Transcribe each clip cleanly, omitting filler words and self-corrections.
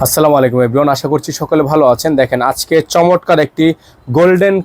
আসসালামু আলাইকুম এভরিওয়ান, আশা করছি সকলে ভালো আছেন। দেখেন আজকে চমৎকার একটি গোল্ডেন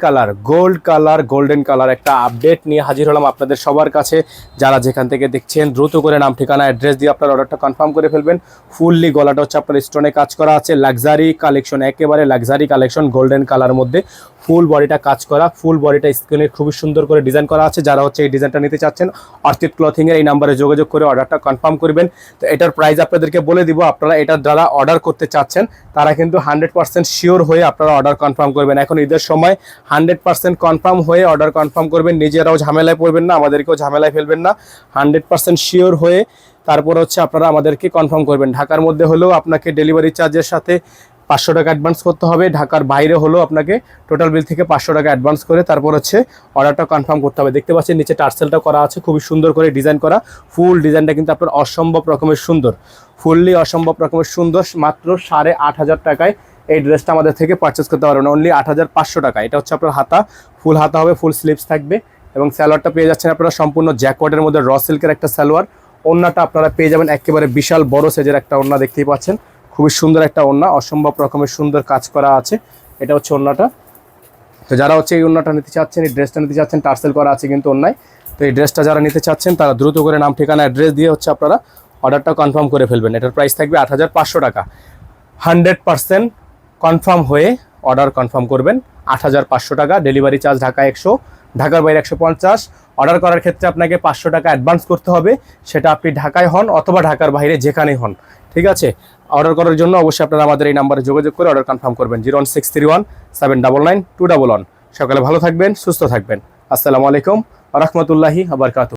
কালার একটা আপডেট নিয়ে হাজির হলাম আপনাদের সবার কাছে। যারা যেখান থেকে দেখছেন দ্রুত করে নাম ঠিকানা অ্যাড্রেস দিয়ে আপনার অর্ডারটা কনফার্ম করে ফেলবেন। ফুললি গলাটা হচ্ছে আপনার স্টোনে কাজ করা আছে, লাক্সারি কালেকশন, একেবারে লাক্সারি কালেকশন, গোল্ডেন কালার মধ্যে ফুল বডিটা কাজ করা, ফুল বডিটা স্ক্রিনে খুবই সুন্দর করে ডিজাইন করা আছে। যারা হচ্ছে এই ডিজাইনটা নিতে চাচ্ছেন অর্চিড ক্লথিংয়ের এই নাম্বারে যোগাযোগ করে অর্ডারটা কনফার্ম করবেন। তো এটার প্রাইস আপনাদেরকে বলে দিব। আপনারা এটা যারা অর্ডার করতে চাচ্ছেন তারা কিন্তু 100% শিওর হয়ে আপনারা অর্ডার কনফার্ম করবেন। এখন ঈদের সময় 100% কনফার্ম হয়ে অর্ডার কনফার্ম করবেন, নিজেরাও ঝামেলায় পড়বেন না, আমাদেরকেও ঝামেলায় ফেলবেন না। 100% শিওর হয়ে তারপর হচ্ছে আপনারা আমাদেরকে কনফার্ম করবেন। ঢাকার মধ্যে হলেও আপনাকে ডেলিভারি চার্জের সাথে 500 টাকা অ্যাডভান্স করতে হবে, ঢাকার বাইরে হলেও আপনাকে টোটাল বিল থেকে 500 টাকা অ্যাডভান্স করে তারপর হচ্ছে অর্ডারটা কনফার্ম করতে হবে। দেখতে পাচ্ছেন নিচে টার্সেলটা করা আছে, খুবই সুন্দর করে ডিজাইন করা। ফুল ডিজাইনটা কিন্তু আপনার অসম্ভব রকমের সুন্দর, ফুললি অসম্ভব রকমের সুন্দর। মাত্র 8,500 টাকায় এই ড্রেসটা আমাদের থেকে পারচেস করতে পারবেন, অনলি 8,500 টাকা। এটা হচ্ছে আপনার হাতা, ফুল হাতা হবে, ফুল স্লিভস থাকবে এবং সালোয়ারটা পেয়ে যাচ্ছেন আপনারা সম্পূর্ণ জ্যাকওয়ার্ডের মধ্যে, র সিল্কের একটা সালোয়ার। ওড়নাটা আপনারা পেয়ে যাবেন একেবারে বিশাল বড় সাইজের একটা ওড়না, দেখতেই পাচ্ছেন খুবই সুন্দর একটা ওড়না, অসম্ভব রকমের সুন্দর কাজ করা আছে। এটা হচ্ছে ওড়নাটা। তো যারা হচ্ছে এই ওড়নাটা নিতে চাচ্ছেন, এই ড্রেসটা নিতে চাচ্ছেন, টার্সেল করা আছে কিন্তু ওড়নায়। তো এই ড্রেসটা যারা নিতে চাচ্ছেন তারা দ্রুত করে নাম ঠিকানা অ্যাড্রেস দিয়ে হচ্ছে আপনারা অর্ডারটা কনফার্ম করে ফেলবেন। এটার প্রাইস থাকবে 8,500 টাকা। 100% কনফার্ম হয়ে অর্ডার কনফার্ম করবেন, 8,500 টাকা। ডেলিভারি চার্জ ঢাকা 100, ঢাকার বাইরে 150। অর্ডার করার ক্ষেত্রে আপনাকে 500 টাকা অ্যাডভান্স করতে হবে, সেটা আপনি ঢাকায় হন অথবা ঢাকার বাইরে যেখানেই হন, ঠিক আছে। অর্ডার করার জন্য অবশ্যই আপনারা আমাদের এই নাম্বারে যোগাযোগ করে অর্ডার কনফার্ম করবেন, 01631 799 211। সকালে ভালো থাকবেন, সুস্থ থাকবেন। আসসালামু আলাইকুম ওয়া রাহমাতুল্লাহি ওয়া বারাকাতুহু।